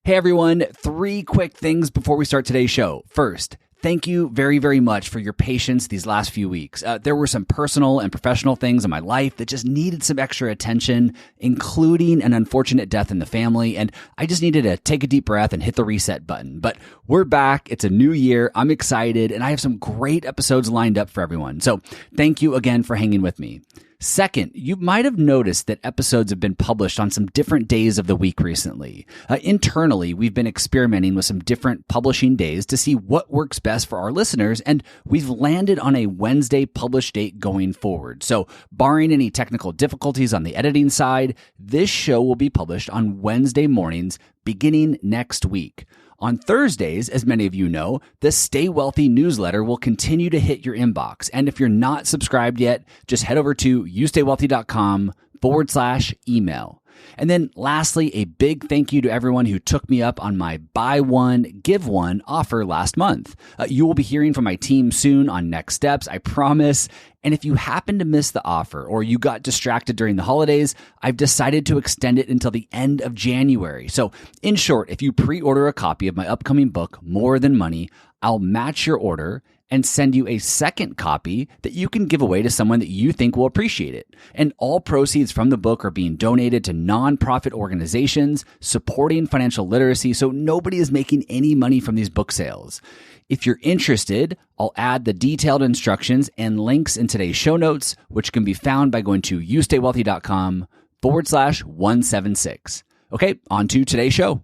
Hey everyone, 3 quick things before we start today's show. First, thank you very, very much for your patience these last few weeks. There were some personal and professional things in my life that just needed some extra attention, including an unfortunate death in the family, and I just needed to take a deep breath and hit the reset button. But we're back. It's a new year. I'm excited, and I have some great episodes lined up for everyone. So thank you again for hanging with me. Second, you might have noticed that episodes have been published on some different days of the week recently. Internally, we've been experimenting with some different publishing days to see what works best for our listeners, and we've landed on a Wednesday publish date going forward. So, barring any technical difficulties on the editing side, this show will be published on Wednesday mornings beginning next week. On Thursdays, as many of you know, the Stay Wealthy newsletter will continue to hit your inbox. And if you're not subscribed yet, just head over to youstaywealthy.com/email. And then lastly, a big thank you to everyone who took me up on my buy one, give one offer last month. You will be hearing from my team soon on next steps, I promise. And if you happen to miss the offer or you got distracted during the holidays, I've decided to extend it until the end of January. So in short, if you pre-order a copy of my upcoming book, More Than Money, I'll match your order and send you a second copy that you can give away to someone that you think will appreciate it. And all proceeds from the book are being donated to nonprofit organizations supporting financial literacy, so nobody is making any money from these book sales. If you're interested, I'll add the detailed instructions and links in today's show notes, which can be found by going to youstaywealthy.com/176. Okay, on to today's show.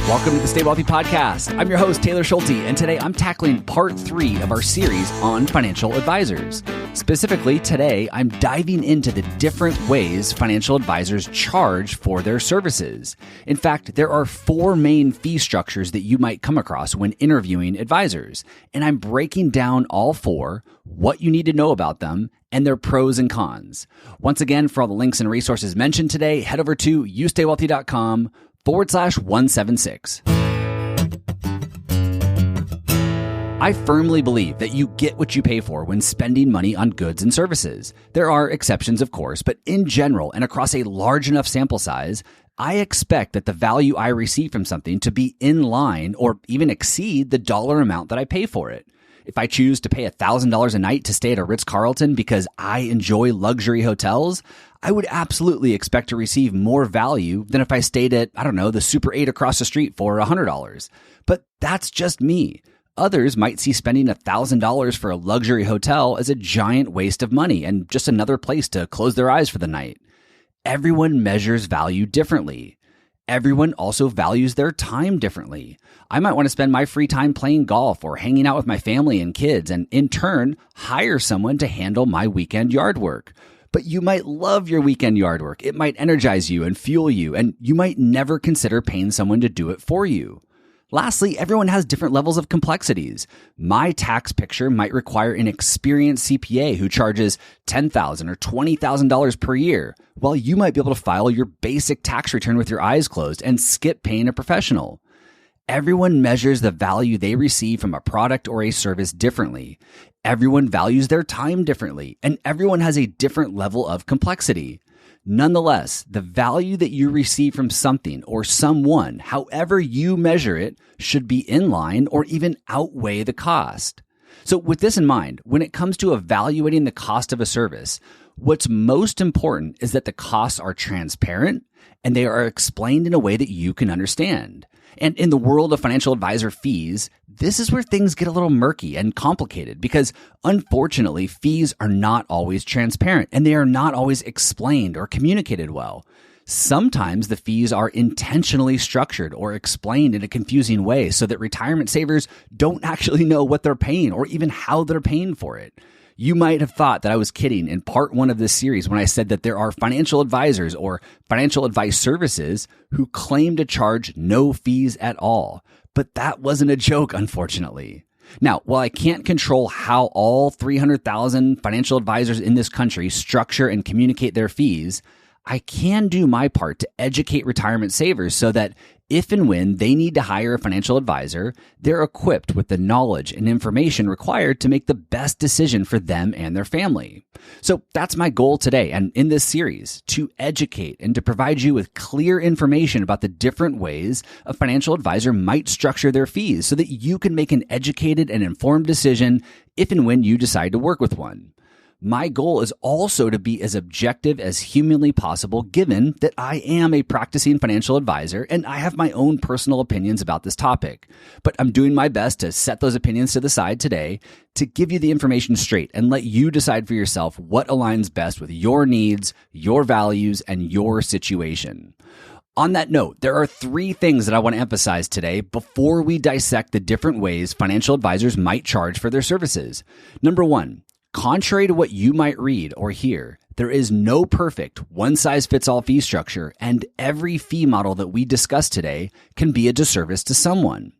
Welcome to the Stay Wealthy Podcast. I'm your host, Taylor Schulte, and today I'm tackling part 3 of our series on financial advisors. Specifically, today I'm diving into the different ways financial advisors charge for their services. In fact, there are 4 main fee structures that you might come across when interviewing advisors, and I'm breaking down all 4, what you need to know about them, and their pros and cons. Once again, for all the links and resources mentioned today, head over to youstaywealthy.com/176. I firmly believe that you get what you pay for when spending money on goods and services. There are exceptions, of course, but in general and across a large enough sample size, I expect that the value I receive from something to be in line or even exceed the dollar amount that I pay for it. If I choose to pay $1,000 a night to stay at a Ritz-Carlton because I enjoy luxury hotels, I would absolutely expect to receive more value than if I stayed at, the Super 8 across the street for $100. But that's just me. Others might see spending $1,000 for a luxury hotel as a giant waste of money and just another place to close their eyes for the night. Everyone measures value differently. Everyone also values their time differently. I might want to spend my free time playing golf or hanging out with my family and kids, and in turn, hire someone to handle my weekend yard work. But you might love your weekend yard work. It might energize you and fuel you, and you might never consider paying someone to do it for you. Lastly, everyone has different levels of complexities. My tax picture might require an experienced CPA who charges $10,000 or $20,000 per year, while you might be able to file your basic tax return with your eyes closed and skip paying a professional. Everyone measures the value they receive from a product or a service differently. Everyone values their time differently, and everyone has a different level of complexity. Nonetheless, the value that you receive from something or someone, however you measure it, should be in line or even outweigh the cost. So with this in mind, when it comes to evaluating the cost of a service, what's most important is that the costs are transparent and they are explained in a way that you can understand. And in the world of financial advisor fees, this is where things get a little murky and complicated because unfortunately, fees are not always transparent and they are not always explained or communicated well. Sometimes the fees are intentionally structured or explained in a confusing way so that retirement savers don't actually know what they're paying or even how they're paying for it. You might have thought that I was kidding in part 1 of this series when I said that there are financial advisors or financial advice services who claim to charge no fees at all. But that wasn't a joke, unfortunately. Now, while I can't control how all 300,000 financial advisors in this country structure and communicate their fees, I can do my part to educate retirement savers so that if and when they need to hire a financial advisor, they're equipped with the knowledge and information required to make the best decision for them and their family. So that's my goal today and in this series, to educate and to provide you with clear information about the different ways a financial advisor might structure their fees so that you can make an educated and informed decision if and when you decide to work with one. My goal is also to be as objective as humanly possible, given that I am a practicing financial advisor and I have my own personal opinions about this topic. But I'm doing my best to set those opinions to the side today to give you the information straight and let you decide for yourself what aligns best with your needs, your values, and your situation. On that note, there are 3 things that I want to emphasize today before we dissect the different ways financial advisors might charge for their services. Number 1, contrary to what you might read or hear, there is no perfect one-size-fits-all fee structure, and every fee model that we discuss today can be a disservice to someone.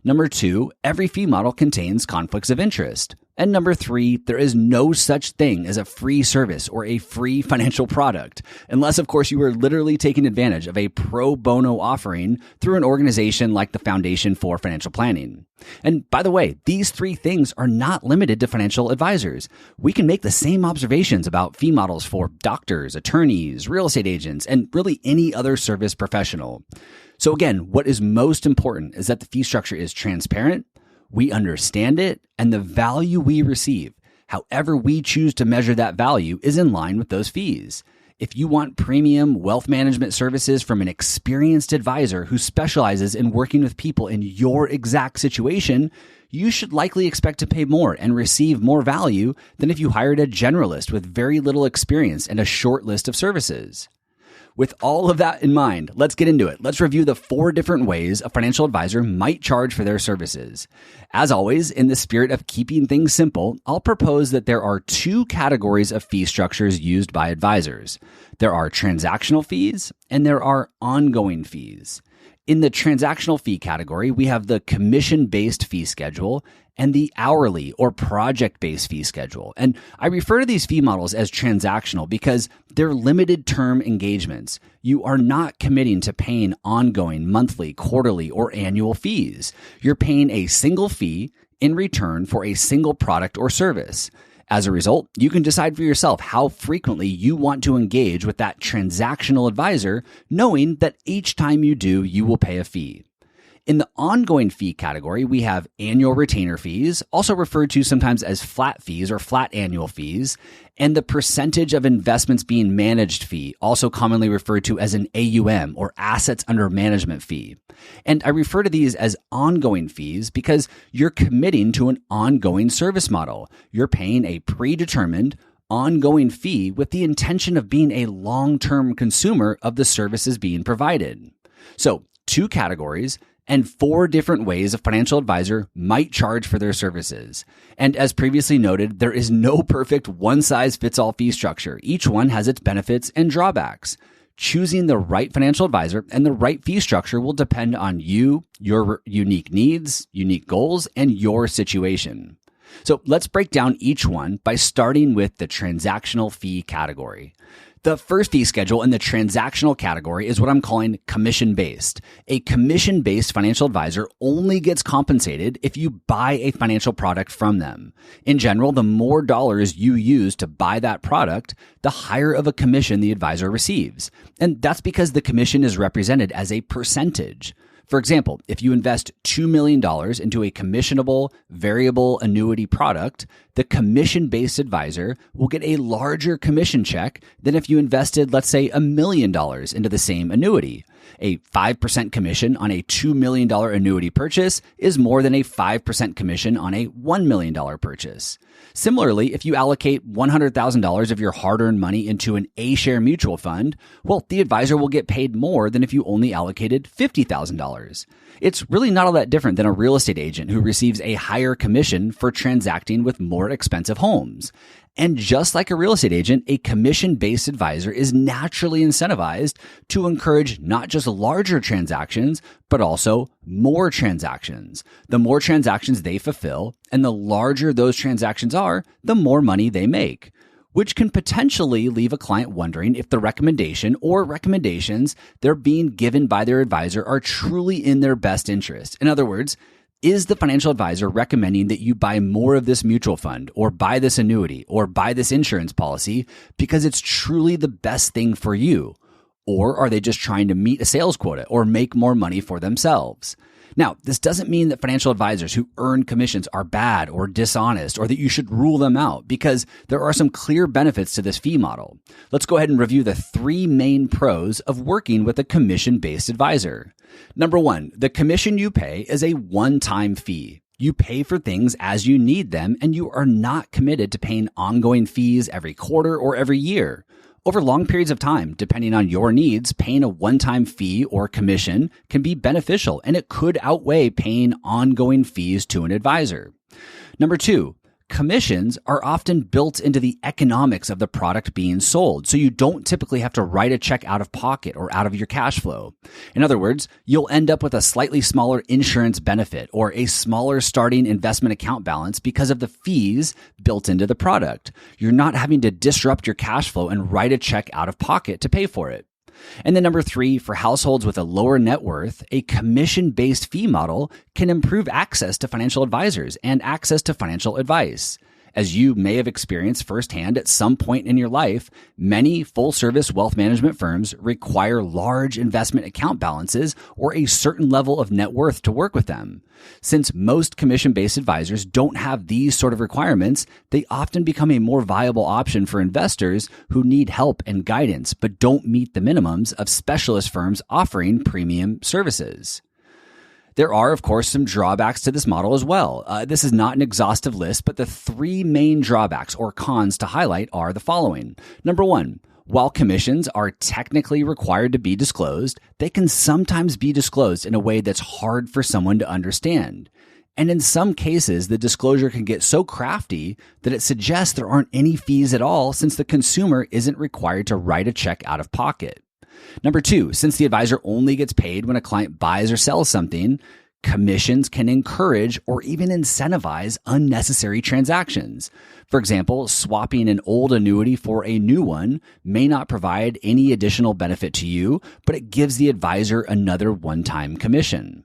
Number 2, every fee model contains conflicts of interest. And number 3, there is no such thing as a free service or a free financial product, unless, of course, you are literally taking advantage of a pro bono offering through an organization like the Foundation for Financial Planning. And by the way, these 3 things are not limited to financial advisors. We can make the same observations about fee models for doctors, attorneys, real estate agents, and really any other service professional. So again, what is most important is that the fee structure is transparent, we understand it, and the value we receive, however we choose to measure that value, is in line with those fees. If you want premium wealth management services from an experienced advisor who specializes in working with people in your exact situation, you should likely expect to pay more and receive more value than if you hired a generalist with very little experience and a short list of services. With all of that in mind, let's get into it. Let's review the 4 different ways a financial advisor might charge for their services. As always, in the spirit of keeping things simple, I'll propose that there are 2 categories of fee structures used by advisors. There are transactional fees and there are ongoing fees. In the transactional fee category, we have the commission-based fee schedule and the hourly or project-based fee schedule. And I refer to these fee models as transactional because they're limited term engagements. You are not committing to paying ongoing monthly, quarterly, or annual fees. You're paying a single fee in return for a single product or service. As a result, you can decide for yourself how frequently you want to engage with that transactional advisor, knowing that each time you do, you will pay a fee. In the ongoing fee category, we have annual retainer fees, also referred to sometimes as flat fees or flat annual fees, and the percentage of investments being managed fee, also commonly referred to as an AUM or assets under management fee. And I refer to these as ongoing fees because you're committing to an ongoing service model. You're paying a predetermined ongoing fee with the intention of being a long-term consumer of the services being provided. So 2 categories and 4 different ways a financial advisor might charge for their services. And as previously noted, there is no perfect one-size-fits-all fee structure. Each one has its benefits and drawbacks. Choosing the right financial advisor and the right fee structure will depend on you, your unique needs, unique goals, and your situation. So let's break down each one by starting with the transactional fee category. The first fee schedule in the transactional category is what I'm calling commission-based. A commission-based financial advisor only gets compensated if you buy a financial product from them. In general, the more dollars you use to buy that product, the higher of a commission the advisor receives. And that's because the commission is represented as a percentage. For example, if you invest $2 million into a commissionable variable annuity product, the commission-based advisor will get a larger commission check than if you invested, let's say, $1 million into the same annuity. A 5% commission on a $2 million annuity purchase is more than a 5% commission on a $1 million purchase. Similarly, if you allocate $100,000 of your hard-earned money into an A-share mutual fund, well, the advisor will get paid more than if you only allocated $50,000. It's really not all that different than a real estate agent who receives a higher commission for transacting with more expensive homes. And just like a real estate agent, a commission-based advisor is naturally incentivized to encourage not just larger transactions, but also more transactions. The more transactions they fulfill and the larger those transactions are, the more money they make. which can potentially leave a client wondering if the recommendation or recommendations they're being given by their advisor are truly in their best interest. In other words, is the financial advisor recommending that you buy more of this mutual fund or buy this annuity or buy this insurance policy because it's truly the best thing for you? Or are they just trying to meet a sales quota or make more money for themselves? Now, this doesn't mean that financial advisors who earn commissions are bad or dishonest or that you should rule them out, because there are some clear benefits to this fee model. Let's go ahead and review the 3 main pros of working with a commission-based advisor. Number 1, the commission you pay is a one-time fee. You pay for things as you need them, and you are not committed to paying ongoing fees every quarter or every year. Over long periods of time, depending on your needs, paying a one-time fee or commission can be beneficial, and it could outweigh paying ongoing fees to an advisor. Number 2, commissions are often built into the economics of the product being sold, so you don't typically have to write a check out of pocket or out of your cash flow. In other words, you'll end up with a slightly smaller insurance benefit or a smaller starting investment account balance because of the fees built into the product. You're not having to disrupt your cash flow and write a check out of pocket to pay for it. And then number 3, for households with a lower net worth, a commission-based fee model can improve access to financial advisors and access to financial advice. As you may have experienced firsthand at some point in your life, many full-service wealth management firms require large investment account balances or a certain level of net worth to work with them. Since most commission-based advisors don't have these sort of requirements, they often become a more viable option for investors who need help and guidance but don't meet the minimums of specialist firms offering premium services. There are, of course, some drawbacks to this model as well. This is not an exhaustive list, but the 3 main drawbacks or cons to highlight are the following. Number 1, while commissions are technically required to be disclosed, they can sometimes be disclosed in a way that's hard for someone to understand. And in some cases, the disclosure can get so crafty that it suggests there aren't any fees at all, since the consumer isn't required to write a check out of pocket. Number 2, since the advisor only gets paid when a client buys or sells something, commissions can encourage or even incentivize unnecessary transactions. For example, swapping an old annuity for a new one may not provide any additional benefit to you, but it gives the advisor another one-time commission.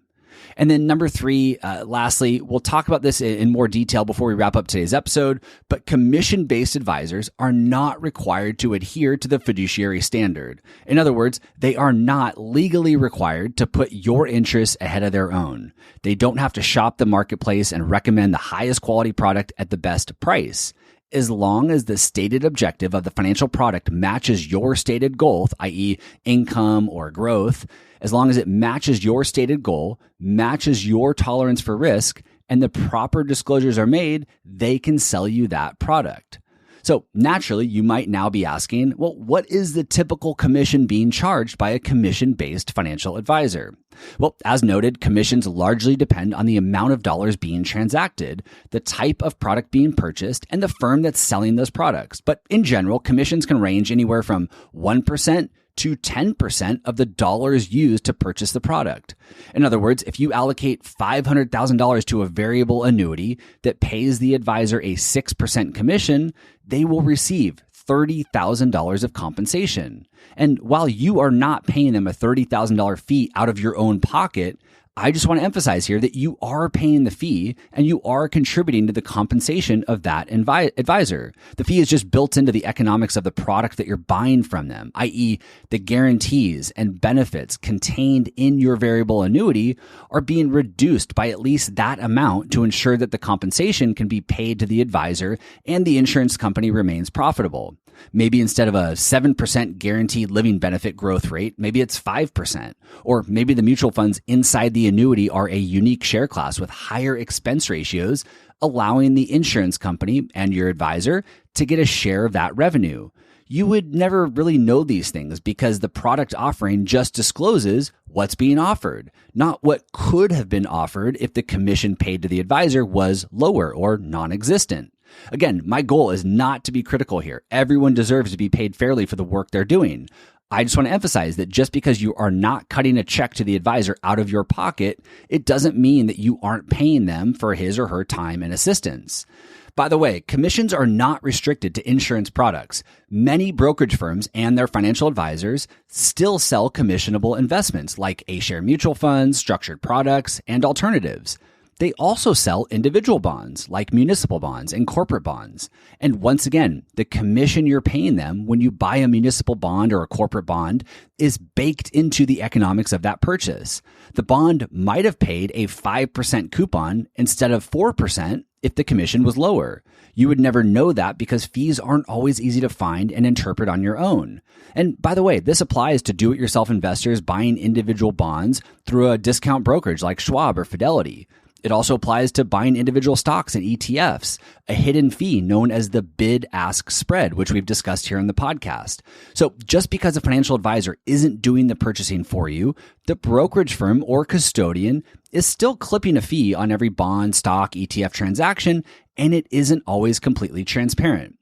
And then number 3, lastly, we'll talk about this in more detail before we wrap up today's episode, but commission-based advisors are not required to adhere to the fiduciary standard. In other words, they are not legally required to put your interests ahead of their own. They don't have to shop the marketplace and recommend the highest quality product at the best price. As long as the stated objective of the financial product matches your stated goal, i.e. income or growth, as long as it matches your stated goal, matches your tolerance for risk, and the proper disclosures are made, they can sell you that product. So naturally, you might now be asking, well, what is the typical commission being charged by a commission-based financial advisor? Well, as noted, commissions largely depend on the amount of dollars being transacted, the type of product being purchased, and the firm that's selling those products. But in general, commissions can range anywhere from 1% to 10% of the dollars used to purchase the product. In other words, if you allocate $500,000 to a variable annuity that pays the advisor a 6% commission, they will receive $30,000 of compensation. And while you are not paying them a $30,000 fee out of your own pocket, I just want to emphasize here that you are paying the fee and you are contributing to the compensation of that advisor. The fee is just built into the economics of the product that you're buying from them, i.e. the guarantees and benefits contained in your variable annuity are being reduced by at least that amount to ensure that the compensation can be paid to the advisor and the insurance company remains profitable. Maybe instead of a 7% guaranteed living benefit growth rate, maybe it's 5%. Or maybe the mutual funds inside the annuity are a unique share class with higher expense ratios, allowing the insurance company and your advisor to get a share of that revenue. You would never really know these things because the product offering just discloses what's being offered, not what could have been offered if the commission paid to the advisor was lower or non-existent. Again, my goal is not to be critical here. Everyone deserves to be paid fairly for the work they're doing. I just want to emphasize that just because you are not cutting a check to the advisor out of your pocket, it doesn't mean that you aren't paying them for his or her time and assistance. By the way, commissions are not restricted to insurance products. Many brokerage firms and their financial advisors still sell commissionable investments like A-share mutual funds, structured products, and alternatives. They also sell individual bonds like municipal bonds and corporate bonds. And once again, the commission you're paying them when you buy a municipal bond or a corporate bond is baked into the economics of that purchase. The bond might have paid a 5% coupon instead of 4% if the commission was lower. You would never know that because fees aren't always easy to find and interpret on your own. And by the way, this applies to do-it-yourself investors buying individual bonds through a discount brokerage like Schwab or Fidelity. It also applies to buying individual stocks and ETFs, a hidden fee known as the bid-ask spread, which we've discussed here on the podcast. So just because a financial advisor isn't doing the purchasing for you, the brokerage firm or custodian is still clipping a fee on every bond, stock, ETF transaction, and it isn't always completely transparent.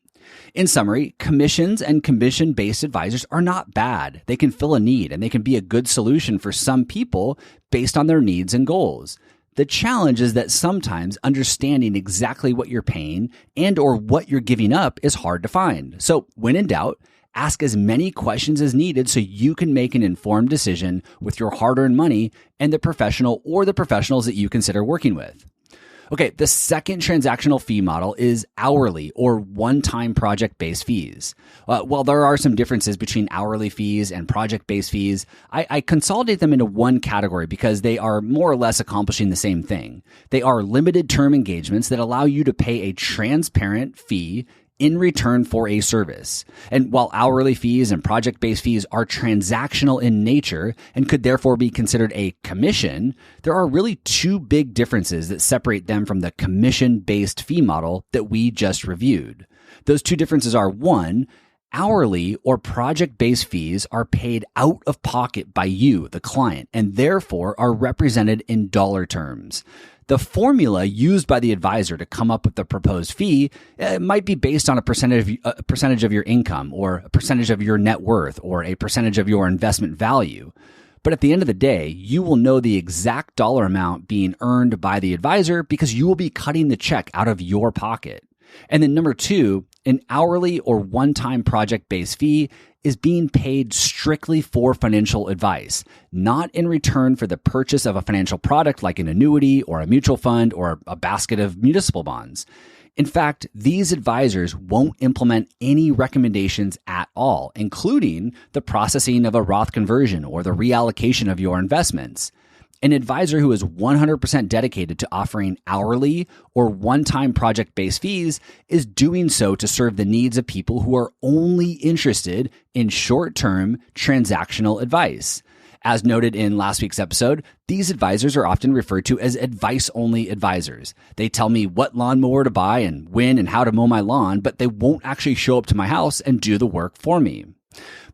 In summary, commissions and commission-based advisors are not bad. They can fill a need and they can be a good solution for some people based on their needs and goals. The challenge is that sometimes understanding exactly what you're paying and or what you're giving up is hard to find. So when in doubt, ask as many questions as needed so you can make an informed decision with your hard-earned money and the professional or the professionals that you consider working with. Okay, the second transactional fee model is hourly or one-time project-based fees. While there are some differences between hourly fees and project-based fees, I consolidate them into one category because they are more or less accomplishing the same thing. They are limited-term engagements that allow you to pay a transparent fee in return for a service. And while hourly fees and project-based fees are transactional in nature and could therefore be considered a commission, there are really two big differences that separate them from the commission-based fee model that we just reviewed. Those two differences are, one, hourly or project-based fees are paid out of pocket by you, the client, and therefore are represented in dollar terms. The formula used by the advisor to come up with the proposed fee might be based on a percentage of your income or a percentage of your net worth or a percentage of your investment value. But at the end of the day, you will know the exact dollar amount being earned by the advisor because you will be cutting the check out of your pocket. And then number two, an hourly or one-time project-based fee is being paid strictly for financial advice, not in return for the purchase of a financial product like an annuity or a mutual fund or a basket of municipal bonds. In fact, these advisors won't implement any recommendations at all, including the processing of a Roth conversion or the reallocation of your investments. An advisor who is 100% dedicated to offering hourly or one-time project-based fees is doing so to serve the needs of people who are only interested in short-term transactional advice. As noted in last week's episode, these advisors are often referred to as advice-only advisors. They tell me what lawnmower to buy and when and how to mow my lawn, but they won't actually show up to my house and do the work for me.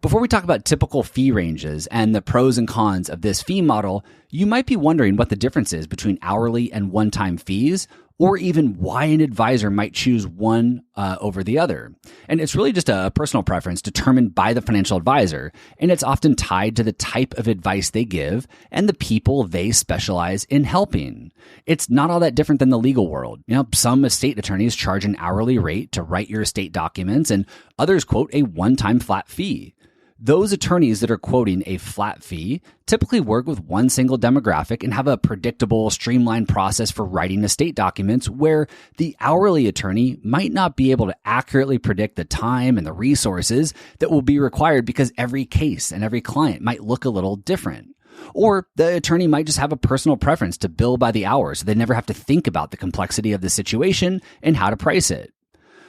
Before we talk about typical fee ranges and the pros and cons of this fee model, you might be wondering what the difference is between hourly and one-time fees, or even why an advisor might choose one over the other. And it's really just a personal preference determined by the financial advisor, and it's often tied to the type of advice they give and the people they specialize in helping. It's not all that different than the legal world. Some estate attorneys charge an hourly rate to write your estate documents, and others quote a one-time flat fee. Those attorneys that are quoting a flat fee typically work with one single demographic and have a predictable, streamlined process for writing estate documents, where the hourly attorney might not be able to accurately predict the time and the resources that will be required because every case and every client might look a little different. Or the attorney might just have a personal preference to bill by the hour, so they never have to think about the complexity of the situation and how to price it.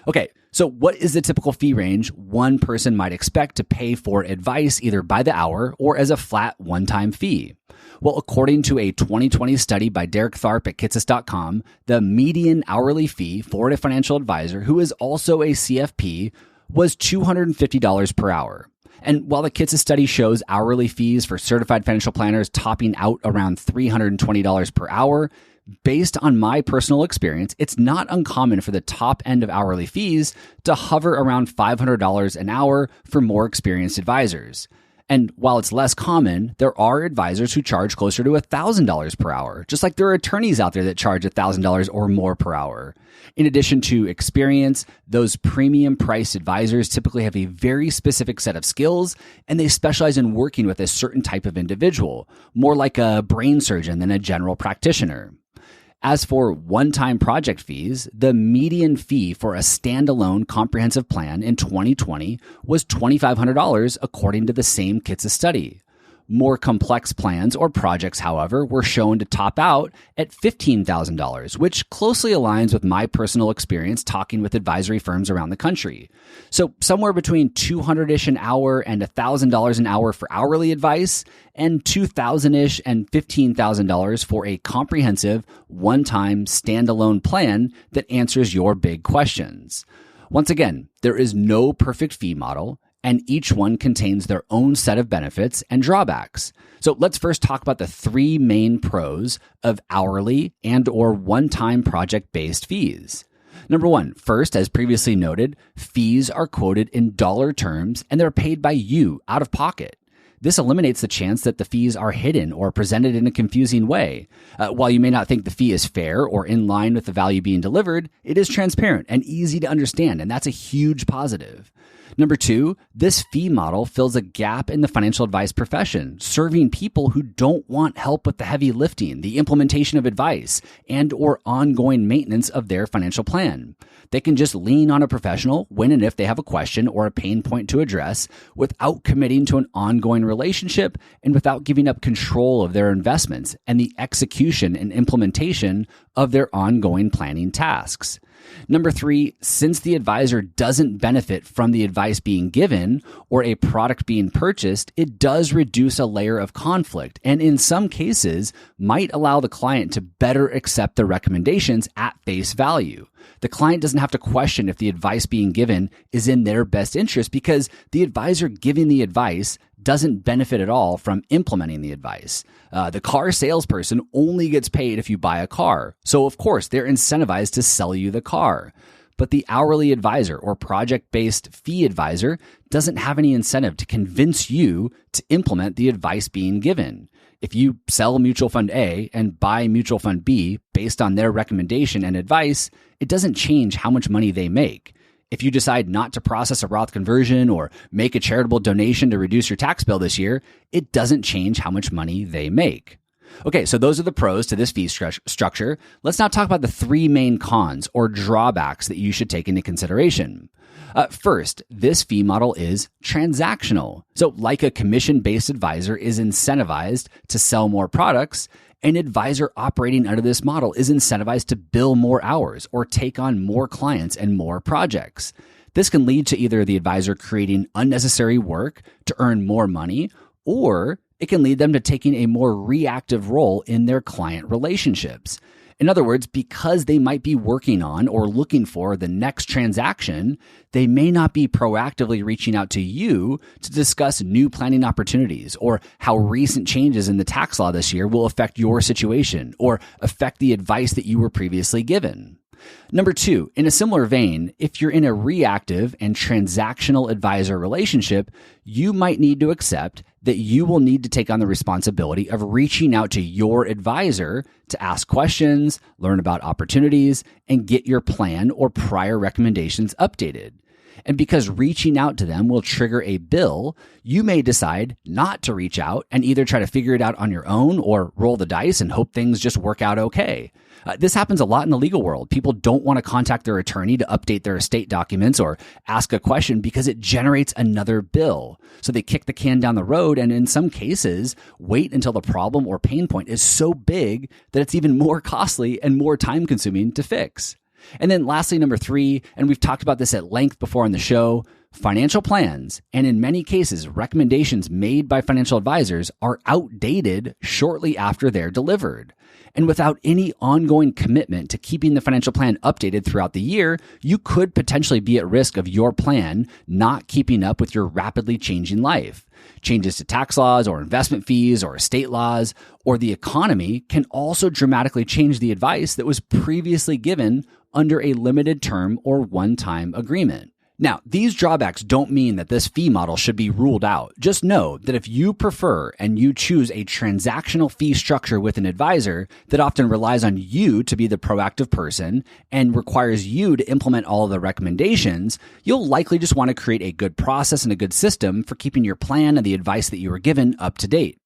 Okay, so what is the typical fee range one person might expect to pay for advice either by the hour or as a flat one-time fee? Well, according to a 2020 study by Derek Tharp at Kitces.com, the median hourly fee for a financial advisor who is also a CFP was $250 per hour. And while the Kitces study shows hourly fees for certified financial planners topping out around $320 per hour, based on my personal experience, it's not uncommon for the top end of hourly fees to hover around $500 an hour for more experienced advisors. And while it's less common, there are advisors who charge closer to $1,000 per hour, just like there are attorneys out there that charge $1,000 or more per hour. In addition to experience, those premium priced advisors typically have a very specific set of skills, and they specialize in working with a certain type of individual, more like a brain surgeon than a general practitioner. As for one-time project fees, the median fee for a standalone comprehensive plan in 2020 was $2,500 according to the same Kitsa study. More complex plans or projects, however, were shown to top out at $15,000, which closely aligns with my personal experience talking with advisory firms around the country. So somewhere between $200-ish an hour and $1,000 an hour for hourly advice, and $2,000-ish and $15,000 for a comprehensive, one-time, standalone plan that answers your big questions. Once again, there is no perfect fee model, and each one contains their own set of benefits and drawbacks. So let's first talk about the three main pros of hourly and or one-time project-based fees. Number one, first, as previously noted, fees are quoted in dollar terms and they're paid by you out of pocket. This eliminates the chance that the fees are hidden or presented in a confusing way. While you may not think the fee is fair or in line with the value being delivered, it is transparent and easy to understand, and that's a huge positive. Number two, this fee model fills a gap in the financial advice profession, serving people who don't want help with the heavy lifting, the implementation of advice, and or ongoing maintenance of their financial plan. They can just lean on a professional when and if they have a question or a pain point to address without committing to an ongoing relationship and without giving up control of their investments and the execution and implementation of their ongoing planning tasks. Number three, since the advisor doesn't benefit from the advice being given or a product being purchased, it does reduce a layer of conflict and in some cases might allow the client to better accept the recommendations at face value. The client doesn't have to question if the advice being given is in their best interest because the advisor giving the advice doesn't benefit at all from implementing the advice. The car salesperson only gets paid if you buy a car. So of course, they're incentivized to sell you the car. But the hourly advisor or project-based fee advisor doesn't have any incentive to convince you to implement the advice being given. If you sell mutual fund A and buy mutual fund B based on their recommendation and advice, it doesn't change how much money they make. If you decide not to process a Roth conversion or make a charitable donation to reduce your tax bill this year, it doesn't change how much money they make. Okay, so those are the pros to this fee structure. Let's now talk about the three main cons or drawbacks that you should take into consideration. First, this fee model is transactional. So like a commission-based advisor is incentivized to sell more products, an advisor operating under this model is incentivized to bill more hours or take on more clients and more projects. This can lead to either the advisor creating unnecessary work to earn more money, or it can lead them to taking a more reactive role in their client relationships. In other words, because they might be working on or looking for the next transaction, they may not be proactively reaching out to you to discuss new planning opportunities or how recent changes in the tax law this year will affect your situation or affect the advice that you were previously given. Number two, in a similar vein, if you're in a reactive and transactional advisor relationship, you might need to accept that you will need to take on the responsibility of reaching out to your advisor to ask questions, learn about opportunities, and get your plan or prior recommendations updated. And because reaching out to them will trigger a bill, you may decide not to reach out and either try to figure it out on your own or roll the dice and hope things just work out okay. This happens a lot in the legal world. People don't want to contact their attorney to update their estate documents or ask a question because it generates another bill. So they kick the can down the road and in some cases, wait until the problem or pain point is so big that it's even more costly and more time consuming to fix. And then lastly, number three, and we've talked about this at length before on the show, financial plans, and in many cases, recommendations made by financial advisors are outdated shortly after they're delivered. And without any ongoing commitment to keeping the financial plan updated throughout the year, you could potentially be at risk of your plan not keeping up with your rapidly changing life. Changes to tax laws or investment fees or estate laws or the economy can also dramatically change the advice that was previously given under a limited term or one-time agreement. Now, these drawbacks don't mean that this fee model should be ruled out. Just know that if you prefer and you choose a transactional fee structure with an advisor that often relies on you to be the proactive person and requires you to implement all of the recommendations, you'll likely just want to create a good process and a good system for keeping your plan and the advice that you were given up to date.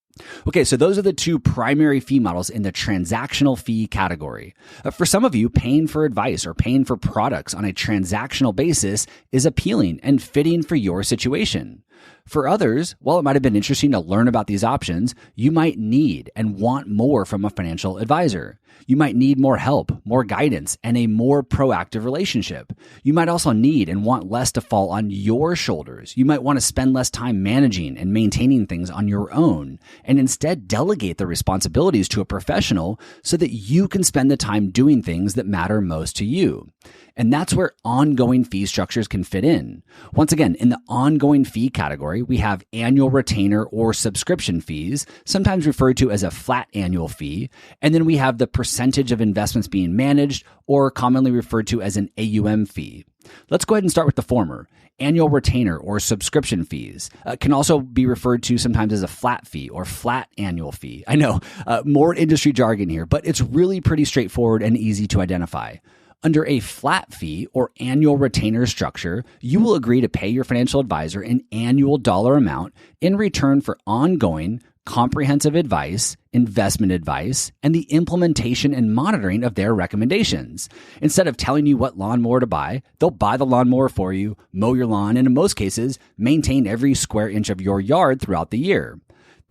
Okay, so those are the two primary fee models in the transactional fee category. For some of you, paying for advice or paying for products on a transactional basis is appealing and fitting for your situation. For others, while it might have been interesting to learn about these options, you might need and want more from a financial advisor. You might need more help, more guidance, and a more proactive relationship. You might also need and want less to fall on your shoulders. You might want to spend less time managing and maintaining things on your own, and instead delegate the responsibilities to a professional so that you can spend the time doing things that matter most to you. And that's where ongoing fee structures can fit in. Once again, in the ongoing fee category, we have annual retainer or subscription fees, sometimes referred to as a flat annual fee. And then we have the percentage of investments being managed, or commonly referred to as an AUM fee. Let's go ahead and start with the former. Annual retainer or subscription fees can also be referred to sometimes as a flat fee or flat annual fee. I know, more industry jargon here, but it's really pretty straightforward and easy to identify. Under a flat fee or annual retainer structure, you will agree to pay your financial advisor an annual dollar amount in return for ongoing, comprehensive advice, investment advice, and the implementation and monitoring of their recommendations. Instead of telling you what lawnmower to buy, they'll buy the lawnmower for you, mow your lawn, and in most cases, maintain every square inch of your yard throughout the year.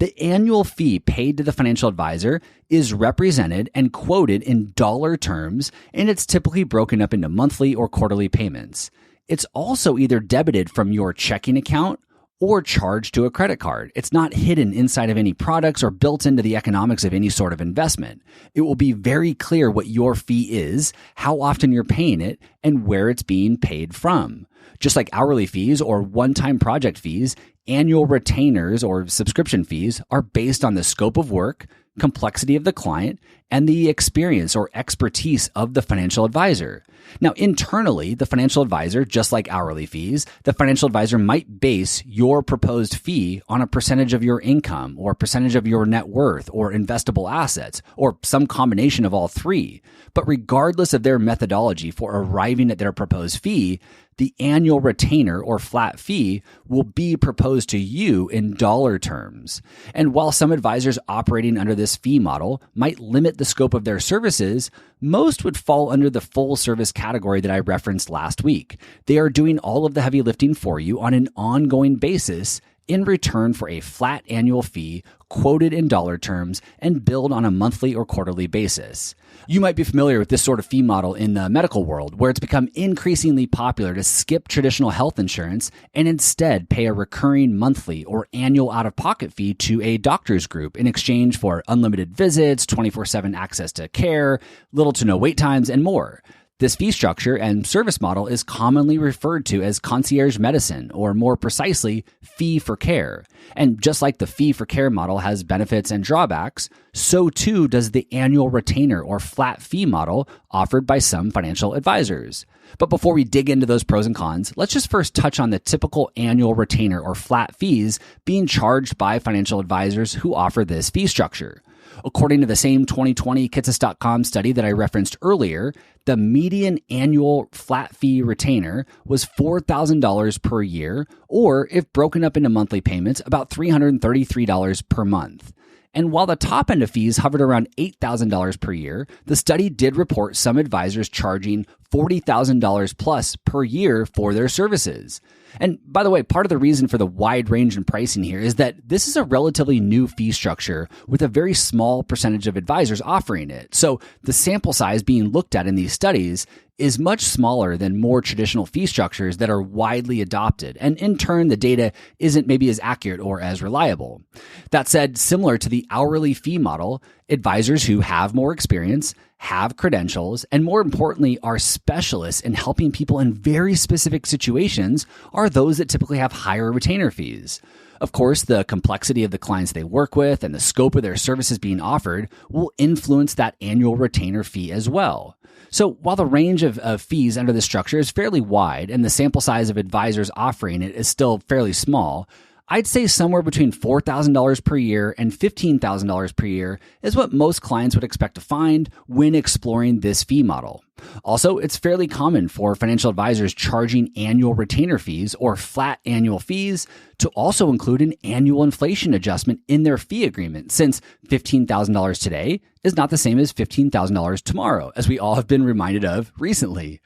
The annual fee paid to the financial advisor is represented and quoted in dollar terms, and it's typically broken up into monthly or quarterly payments. It's also either debited from your checking account or charged to a credit card. It's not hidden inside of any products or built into the economics of any sort of investment. It will be very clear what your fee is, how often you're paying it, and where it's being paid from. Just like hourly fees or one-time project fees, annual retainers or subscription fees are based on the scope of work, complexity of the client, and the experience or expertise of the financial advisor. Now, internally, the financial advisor, just like hourly fees, the financial advisor might base your proposed fee on a percentage of your income or percentage of your net worth or investable assets or some combination of all three. But regardless of their methodology for arriving at their proposed fee, the annual retainer or flat fee will be proposed to you in dollar terms. And while some advisors operating under this fee model might limit the scope of their services, most would fall under the full service category that I referenced last week. They are doing all of the heavy lifting for you on an ongoing basis in return for a flat annual fee quoted in dollar terms and billed on a monthly or quarterly basis. You might be familiar with this sort of fee model in the medical world, where it's become increasingly popular to skip traditional health insurance and instead pay a recurring monthly or annual out-of-pocket fee to a doctor's group in exchange for unlimited visits, 24/7 access to care, little to no wait times, and more. This fee structure and service model is commonly referred to as concierge medicine, or more precisely, fee for care. And just like the fee for care model has benefits and drawbacks, so too does the annual retainer or flat fee model offered by some financial advisors. But before we dig into those pros and cons, let's just first touch on the typical annual retainer or flat fees being charged by financial advisors who offer this fee structure. According to the same 2020 Kitces.com study that I referenced earlier, the median annual flat fee retainer was $4,000 per year, or if broken up into monthly payments, about $333 per month. And while the top end of fees hovered around $8,000 per year, the study did report some advisors charging $40,000 plus per year for their services. And by the way, part of the reason for the wide range in pricing here is that this is a relatively new fee structure with a very small percentage of advisors offering it. So the sample size being looked at in these studies is much smaller than more traditional fee structures that are widely adopted. And in turn, the data isn't maybe as accurate or as reliable. That said, similar to the hourly fee model, advisors who have more experience, have credentials, and more importantly, are specialists in helping people in very specific situations are those that typically have higher retainer fees. Of course, the complexity of the clients they work with and the scope of their services being offered will influence that annual retainer fee as well. So while the range of fees under this structure is fairly wide and the sample size of advisors offering it is still fairly small, I'd say somewhere between $4,000 per year and $15,000 per year is what most clients would expect to find when exploring this fee model. Also, it's fairly common for financial advisors charging annual retainer fees or flat annual fees to also include an annual inflation adjustment in their fee agreement, since $15,000 today is not the same as $15,000 tomorrow, as we all have been reminded of recently.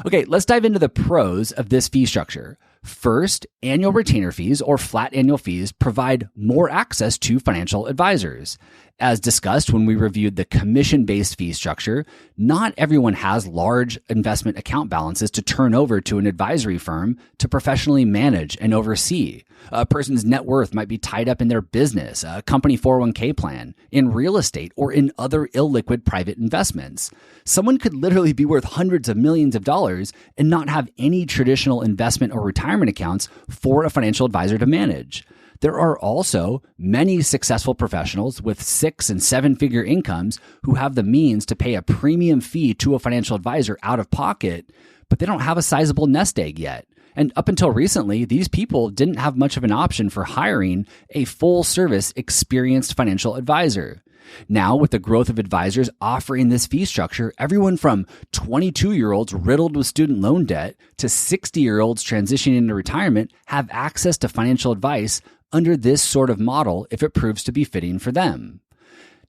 Okay, let's dive into the pros of this fee structure. First, annual retainer fees or flat annual fees provide more access to financial advisors. As discussed when we reviewed the commission-based fee structure, not everyone has large investment account balances to turn over to an advisory firm to professionally manage and oversee. A person's net worth might be tied up in their business, a company 401k plan, in real estate, or in other illiquid private investments. Someone could literally be worth hundreds of millions of dollars and not have any traditional investment or retirement accounts for a financial advisor to manage. There are also many successful professionals with 6- and 7-figure incomes who have the means to pay a premium fee to a financial advisor out of pocket, but they don't have a sizable nest egg yet. And up until recently, these people didn't have much of an option for hiring a full-service, experienced financial advisor. Now, with the growth of advisors offering this fee structure, everyone from 22-year-olds riddled with student loan debt to 60-year-olds transitioning into retirement have access to financial advice under this sort of model if it proves to be fitting for them.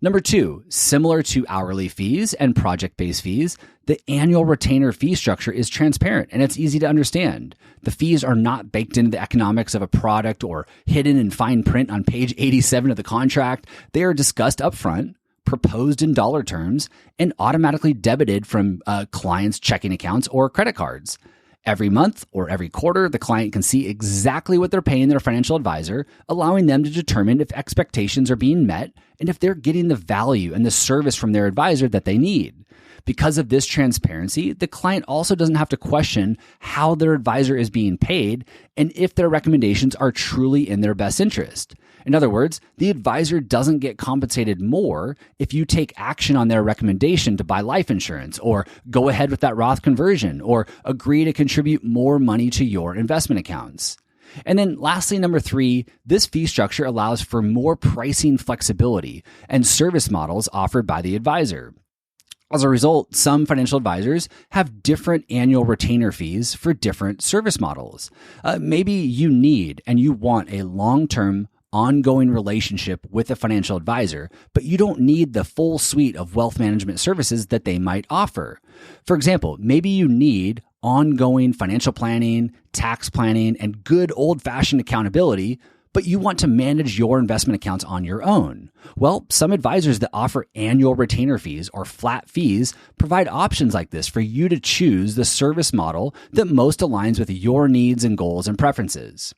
Number 2, similar to hourly fees and project-based fees, the annual retainer fee structure is transparent and it's easy to understand. The fees are not baked into the economics of a product or hidden in fine print on page 87 of the contract. They are discussed upfront, proposed in dollar terms, and automatically debited from clients' checking accounts or credit cards. Every month or every quarter, the client can see exactly what they're paying their financial advisor, allowing them to determine if expectations are being met and if they're getting the value and the service from their advisor that they need. Because of this transparency, the client also doesn't have to question how their advisor is being paid and if their recommendations are truly in their best interest. In other words, the advisor doesn't get compensated more if you take action on their recommendation to buy life insurance or go ahead with that Roth conversion or agree to contribute more money to your investment accounts. And then lastly, number 3, this fee structure allows for more pricing flexibility and service models offered by the advisor. As a result, some financial advisors have different annual retainer fees for different service models. Maybe you need and you want a long-term ongoing relationship with a financial advisor, but you don't need the full suite of wealth management services that they might offer. For example, maybe you need ongoing financial planning, tax planning, and good old-fashioned accountability, but you want to manage your investment accounts on your own. Well, some advisors that offer annual retainer fees or flat fees provide options like this for you to choose the service model that most aligns with your needs and goals and preferences.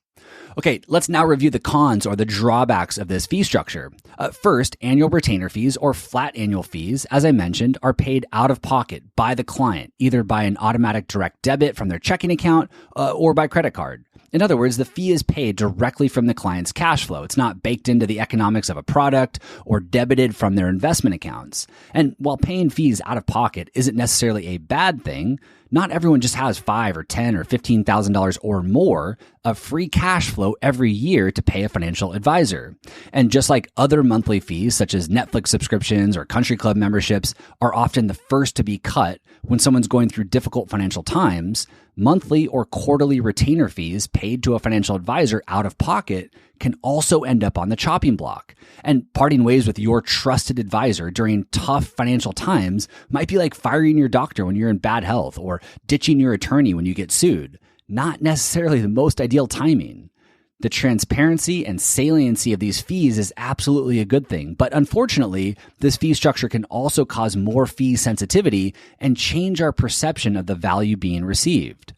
Okay, let's now review the cons or the drawbacks of this fee structure. First, annual retainer fees or flat annual fees, as I mentioned, are paid out of pocket by the client, either by an automatic direct debit from their checking account or by credit card. In other words, the fee is paid directly from the client's cash flow. It's not baked into the economics of a product or debited from their investment accounts. And while paying fees out of pocket isn't necessarily a bad thing, not everyone just has $5,000 or $10,000 or $15,000 or more of free cash flow every year to pay a financial advisor. And just like other monthly fees, such as Netflix subscriptions or country club memberships, are often the first to be cut when someone's going through difficult financial times, monthly or quarterly retainer fees paid to a financial advisor out of pocket can also end up on the chopping block. And parting ways with your trusted advisor during tough financial times might be like firing your doctor when you're in bad health or ditching your attorney when you get sued. Not necessarily the most ideal timing. The transparency and saliency of these fees is absolutely a good thing, but unfortunately, this fee structure can also cause more fee sensitivity and change our perception of the value being received.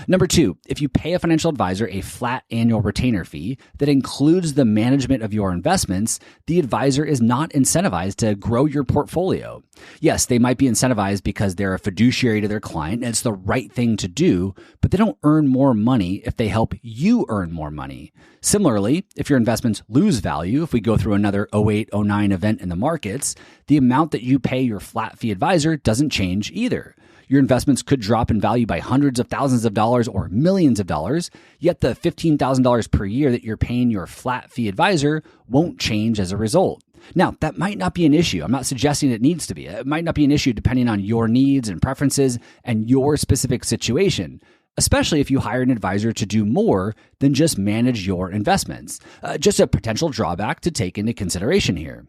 Number two, if you pay a financial advisor a flat annual retainer fee that includes the management of your investments, the advisor is not incentivized to grow your portfolio. Yes, they might be incentivized because they're a fiduciary to their client and it's the right thing to do, but they don't earn more money if they help you earn more money. Similarly, if your investments lose value, if we go through another 08-09 event in the markets, the amount that you pay your flat fee advisor doesn't change either. Your investments could drop in value by hundreds of thousands of dollars or millions of dollars, yet the $15,000 per year that you're paying your flat fee advisor won't change as a result. Now, that might not be an issue. I'm not suggesting it needs to be. It might not be an issue depending on your needs and preferences and your specific situation, especially if you hire an advisor to do more than just manage your investments. Just a potential drawback to take into consideration here.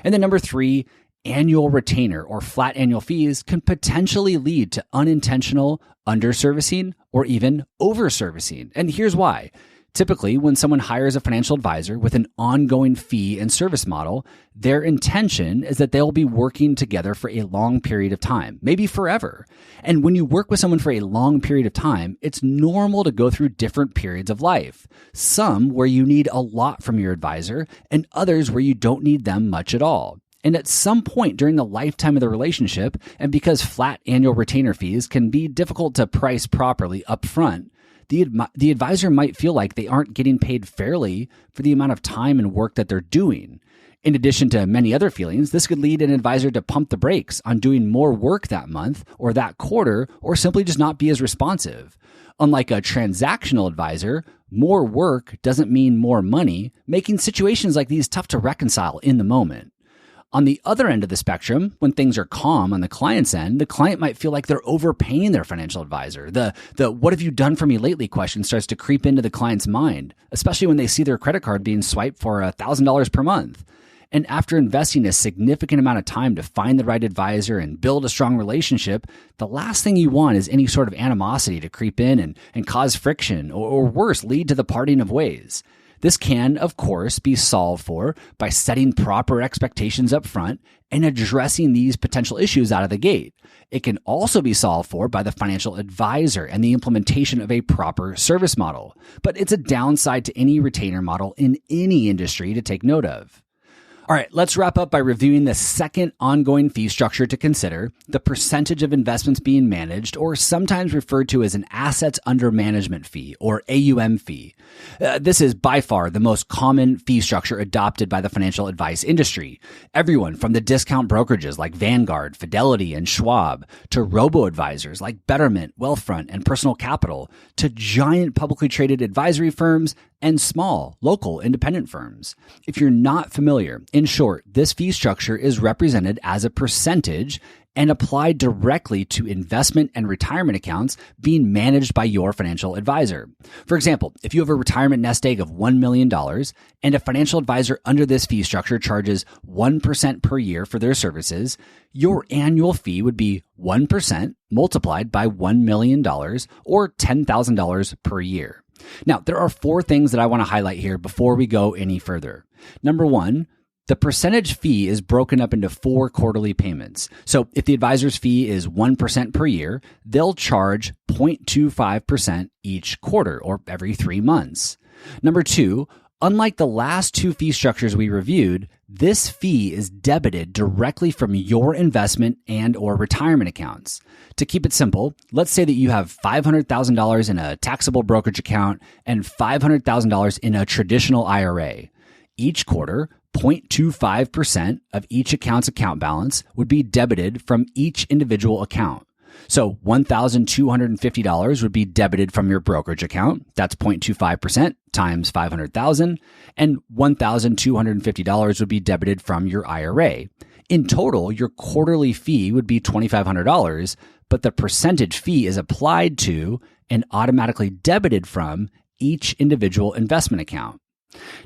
And then number three, annual retainer or flat annual fees can potentially lead to unintentional underservicing or even overservicing. And here's why. Typically, when someone hires a financial advisor with an ongoing fee and service model, their intention is that they'll be working together for a long period of time, maybe forever. And when you work with someone for a long period of time, it's normal to go through different periods of life. Some where you need a lot from your advisor and others where you don't need them much at all. And at some point during the lifetime of the relationship, and because flat annual retainer fees can be difficult to price properly up front, the advisor might feel like they aren't getting paid fairly for the amount of time and work that they're doing. In addition to many other feelings, this could lead an advisor to pump the brakes on doing more work that month or that quarter, or simply just not be as responsive. Unlike a transactional advisor, more work doesn't mean more money, making situations like these tough to reconcile in the moment. On the other end of the spectrum, when things are calm on the client's end, the client might feel like they're overpaying their financial advisor. The "what have you done for me lately" question starts to creep into the client's mind, especially when they see their credit card being swiped for $1,000 per month. And after investing a significant amount of time to find the right advisor and build a strong relationship, the last thing you want is any sort of animosity to creep in and cause friction, or worse, lead to the parting of ways. This can, of course, be solved for by setting proper expectations up front and addressing these potential issues out of the gate. It can also be solved for by the financial advisor and the implementation of a proper service model. But it's a downside to any retainer model in any industry to take note of. All right, let's wrap up by reviewing the second ongoing fee structure to consider, the percentage of investments being managed, or sometimes referred to as an assets under management fee, or AUM fee. This is by far the most common fee structure adopted by the financial advice industry. Everyone from the discount brokerages like Vanguard, Fidelity, and Schwab, to robo-advisors like Betterment, Wealthfront, and Personal Capital, to giant publicly traded advisory firms and small, local independent firms. If you're not familiar, in short, this fee structure is represented as a percentage and applied directly to investment and retirement accounts being managed by your financial advisor. For example, if you have a retirement nest egg of $1 million and a financial advisor under this fee structure charges 1% per year for their services, your annual fee would be 1% multiplied by $1 million or $10,000 per year. Now, there are four things that I want to highlight here before we go any further. Number one, the percentage fee is broken up into 4 quarterly payments. So if the advisor's fee is 1% per year, they'll charge 0.25% each quarter or every 3 months. Number two, unlike the last 2 fee structures we reviewed, this fee is debited directly from your investment and or retirement accounts. To keep it simple, let's say that you have $500,000 in a taxable brokerage account and $500,000 in a traditional IRA. Each quarter, 0.25% of each account's account balance would be debited from each individual account. So $1,250 would be debited from your brokerage account. That's 0.25% times 500,000, and $1,250 would be debited from your IRA. In total, your quarterly fee would be $2,500, but the percentage fee is applied to and automatically debited from each individual investment account.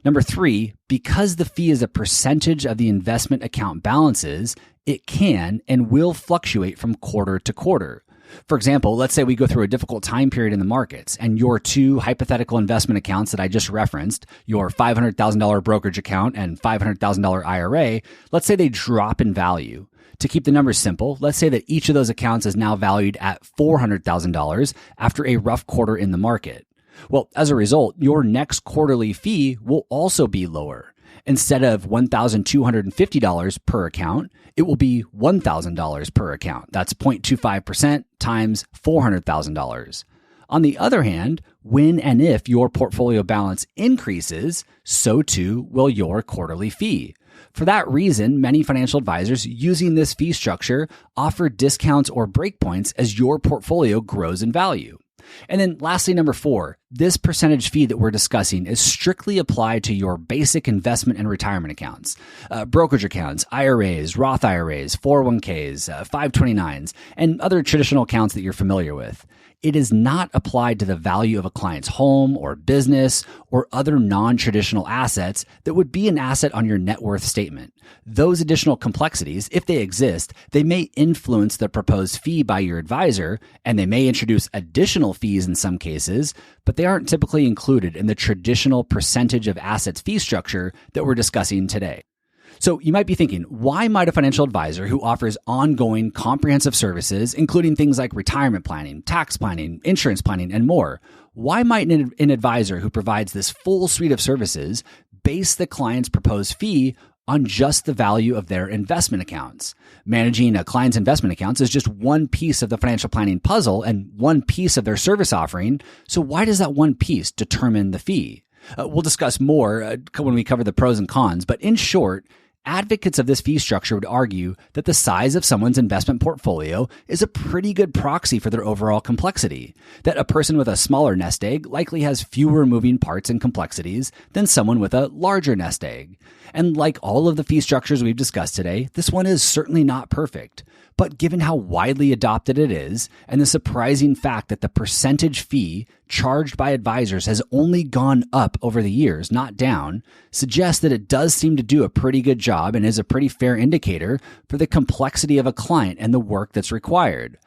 Number three, because the fee is a percentage of the investment account balances, it can and will fluctuate from quarter to quarter. For example, let's say we go through a difficult time period in the markets and your 2 hypothetical investment accounts that I just referenced, your $500,000 brokerage account and $500,000 IRA, let's say they drop in value. To keep the numbers simple, let's say that each of those accounts is now valued at $400,000 after a rough quarter in the market. Well, as a result, your next quarterly fee will also be lower. Instead of $1,250 per account, it will be $1,000 per account. That's 0.25% times $400,000. On the other hand, when and if your portfolio balance increases, so too will your quarterly fee. For that reason, many financial advisors using this fee structure offer discounts or breakpoints as your portfolio grows in value. And then lastly, number 4, this percentage fee that we're discussing is strictly applied to your basic investment and retirement accounts, brokerage accounts, IRAs, Roth IRAs, 401ks, 529s, and other traditional accounts that you're familiar with. It is not applied to the value of a client's home or business or other non-traditional assets that would be an asset on your net worth statement. Those additional complexities, if they exist, they may influence the proposed fee by your advisor, and they may introduce additional fees in some cases, but they aren't typically included in the traditional percentage of assets fee structure that we're discussing today. So you might be thinking, why might a financial advisor who offers ongoing comprehensive services, including things like retirement planning, tax planning, insurance planning, and more, why might an advisor who provides this full suite of services base the client's proposed fee on just the value of their investment accounts? Managing a client's investment accounts is just one piece of the financial planning puzzle and one piece of their service offering. So why does that one piece determine the fee? We'll discuss more when we cover the pros and cons, but in short, advocates of this fee structure would argue that the size of someone's investment portfolio is a pretty good proxy for their overall complexity, that a person with a smaller nest egg likely has fewer moving parts and complexities than someone with a larger nest egg. And like all of the fee structures we've discussed today, this one is certainly not perfect. But given how widely adopted it is, and the surprising fact that the percentage fee charged by advisors has only gone up over the years, not down, suggests that it does seem to do a pretty good job and is a pretty fair indicator for the complexity of a client and the work that's required.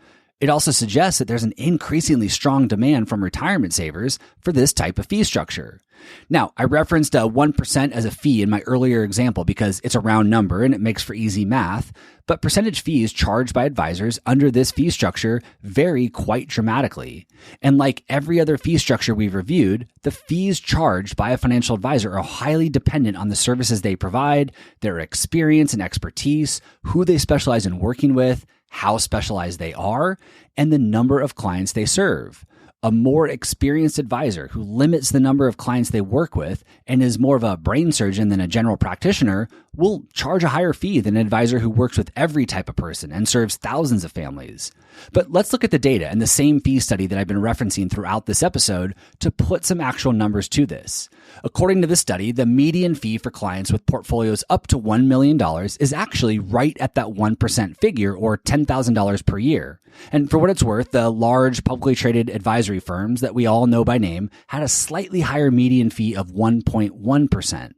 It also suggests that there's an increasingly strong demand from retirement savers for this type of fee structure. Now, I referenced 1% as a fee in my earlier example because it's a round number and it makes for easy math, but percentage fees charged by advisors under this fee structure vary quite dramatically. And like every other fee structure we've reviewed, the fees charged by a financial advisor are highly dependent on the services they provide, their experience and expertise, who they specialize in working with, how specialized they are, and the number of clients they serve. A more experienced advisor who limits the number of clients they work with and is more of a brain surgeon than a general practitioner will charge a higher fee than an advisor who works with every type of person and serves thousands of families. But let's look at the data and the same fee study that I've been referencing throughout this episode to put some actual numbers to this. According to the study, the median fee for clients with portfolios up to $1 million is actually right at that 1% figure, or $10,000 per year. And for what it's worth, the large publicly traded advisory firms that we all know by name had a slightly higher median fee of 1.1%.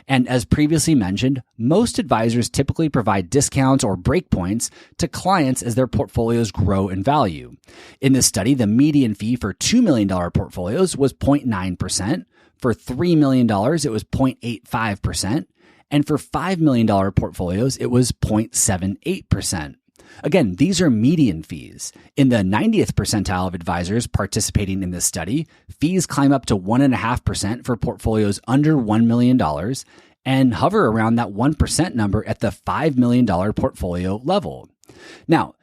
And as previously mentioned, most advisors typically provide discounts or breakpoints to clients as their portfolios grow in value. In this study, the median fee for $2 million portfolios was 0.9%. For $3 million, it was 0.85%. And for $5 million portfolios, it was 0.78%. Again, these are median fees. In the 90th percentile of advisors participating in this study, fees climb up to 1.5% for portfolios under $1 million and hover around that 1% number at the $5 million portfolio level. Now,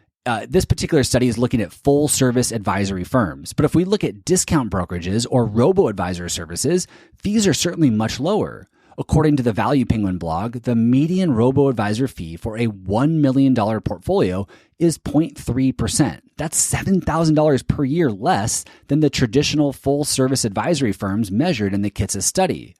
this particular study is looking at full service advisory firms, but if we look at discount brokerages or robo-advisor services, fees are certainly much lower. According to the Value Penguin blog, the median robo-advisor fee for a $1 million portfolio is 0.3%. That's $7,000 per year less than the traditional full-service advisory firms measured in the Kitsa study.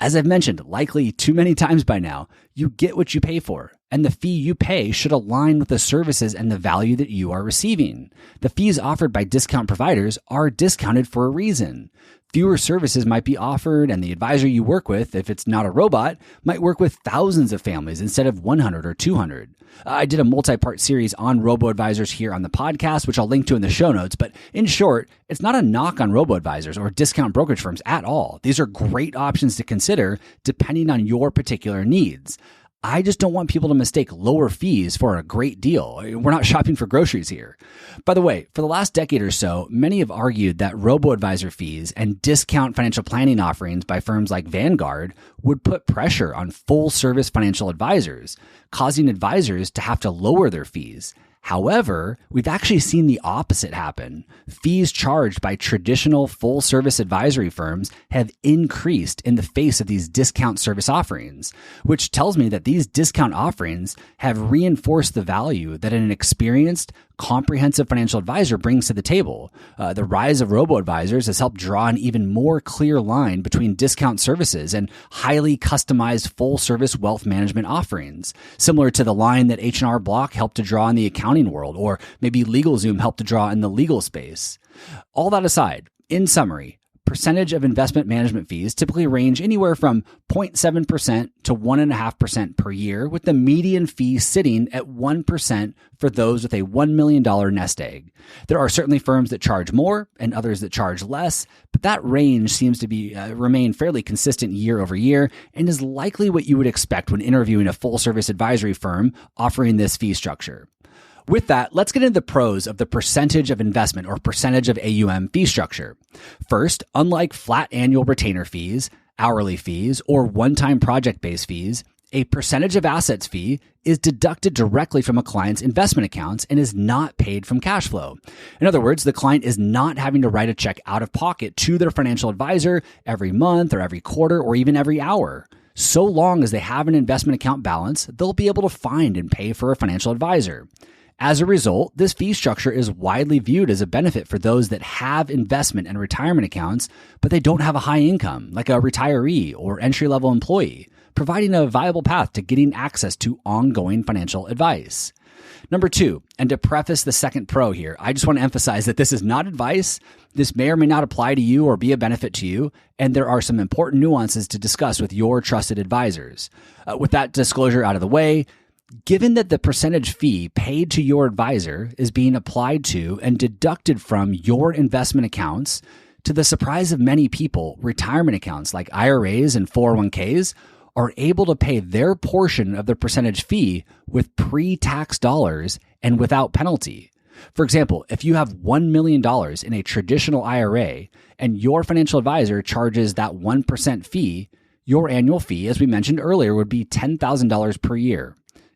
As I've mentioned, likely too many times by now, you get what you pay for, and the fee you pay should align with the services and the value that you are receiving. The fees offered by discount providers are discounted for a reason. Fewer services might be offered, and the advisor you work with, if it's not a robot, might work with thousands of families instead of 100 or 200. I did a multi-part series on robo-advisors here on the podcast, which I'll link to in the show notes. But in short, it's not a knock on robo-advisors or discount brokerage firms at all. These are great options to consider depending on your particular needs. I just don't want people to mistake lower fees for a great deal. We're not shopping for groceries here. By the way, for the last decade or so, many have argued that robo-advisor fees and discount financial planning offerings by firms like Vanguard would put pressure on full-service financial advisors, causing advisors to have to lower their fees. However, we've actually seen the opposite happen. Fees charged by traditional full-service advisory firms have increased in the face of these discount service offerings, which tells me that these discount offerings have reinforced the value that an experienced, comprehensive financial advisor brings to the table. The rise of robo-advisors has helped draw an even more clear line between discount services and highly customized full-service wealth management offerings, similar to the line that H&R Block helped to draw in the accounting world, or maybe LegalZoom helped to draw in the legal space. All that aside, in summary, percentage of investment management fees typically range anywhere from 0.7% to 1.5% per year, with the median fee sitting at 1% for those with a $1 million nest egg. There are certainly firms that charge more and others that charge less, but that range seems to be remain fairly consistent year over year and is likely what you would expect when interviewing a full-service advisory firm offering this fee structure. With that, let's get into the pros of the percentage of investment or percentage of AUM fee structure. First, unlike flat annual retainer fees, hourly fees, or one-time project-based fees, a percentage of assets fee is deducted directly from a client's investment accounts and is not paid from cash flow. In other words, the client is not having to write a check out of pocket to their financial advisor every month or every quarter or even every hour. So long as they have an investment account balance, they'll be able to find and pay for a financial advisor. As a result, this fee structure is widely viewed as a benefit for those that have investment and retirement accounts, but they don't have a high income, like a retiree or entry-level employee, providing a viable path to getting access to ongoing financial advice. Number two, and to preface the second pro here, I just want to emphasize that this is not advice. This may or may not apply to you or be a benefit to you, and there are some important nuances to discuss with your trusted advisors. With that disclosure out of the way, given that the percentage fee paid to your advisor is being applied to and deducted from your investment accounts, to the surprise of many people, retirement accounts like IRAs and 401ks are able to pay their portion of the percentage fee with pre-tax dollars and without penalty. For example, if you have $1 million in a traditional IRA and your financial advisor charges that 1% fee, your annual fee, as we mentioned earlier, would be $10,000 per year.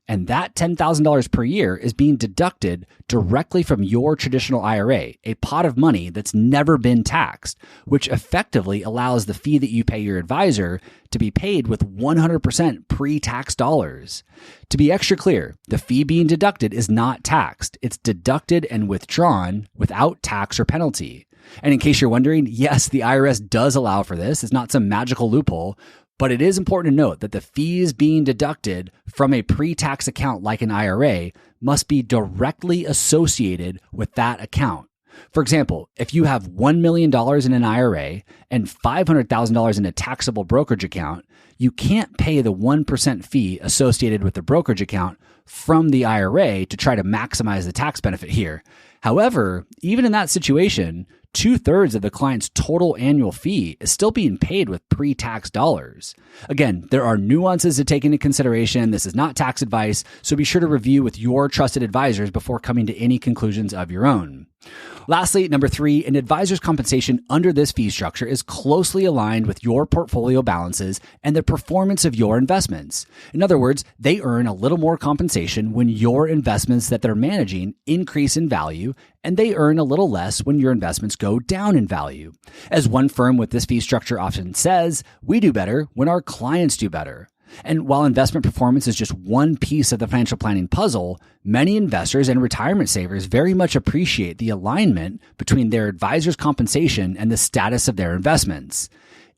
And that $10,000 per year is being deducted directly from your traditional IRA, a pot of money that's never been taxed, which effectively allows the fee that you pay your advisor to be paid with 100% pre-tax dollars. To be extra clear, the fee being deducted is not taxed. It's deducted and withdrawn without tax or penalty. And in case you're wondering, yes, the IRS does allow for this. It's not some magical loophole. But it is important to note that the fees being deducted from a pre-tax account like an IRA must be directly associated with that account. For example, if you have $1 million in an IRA and $500,000 in a taxable brokerage account, you can't pay the 1% fee associated with the brokerage account from the IRA to try to maximize the tax benefit here. However, even in that situation, 2/3 of the client's total annual fee is still being paid with pre-tax dollars. Again, there are nuances to take into consideration. This is not tax advice, so be sure to review with your trusted advisors before coming to any conclusions of your own. Lastly, number three, an advisor's compensation under this fee structure is closely aligned with your portfolio balances and the performance of your investments. In other words, they earn a little more compensation when your investments that they're managing increase in value, and they earn a little less when your investments go down in value. As one firm with this fee structure often says, we do better when our clients do better. And while investment performance is just one piece of the financial planning puzzle, many investors and retirement savers very much appreciate the alignment between their advisor's compensation and the status of their investments.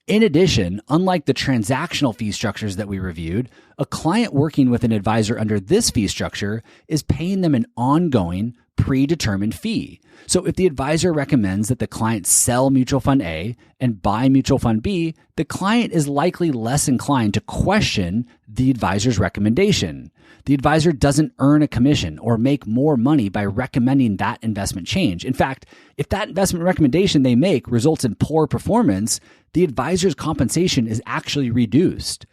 In addition, unlike the transactional fee structures that we reviewed, a client working with an advisor under this fee structure is paying them an ongoing, predetermined fee. So if the advisor recommends that the client sell mutual fund A and buy mutual fund B, the client is likely less inclined to question the advisor's recommendation. The advisor doesn't earn a commission or make more money by recommending that investment change. In fact, if that investment recommendation they make results in poor performance, the advisor's compensation is actually reduced.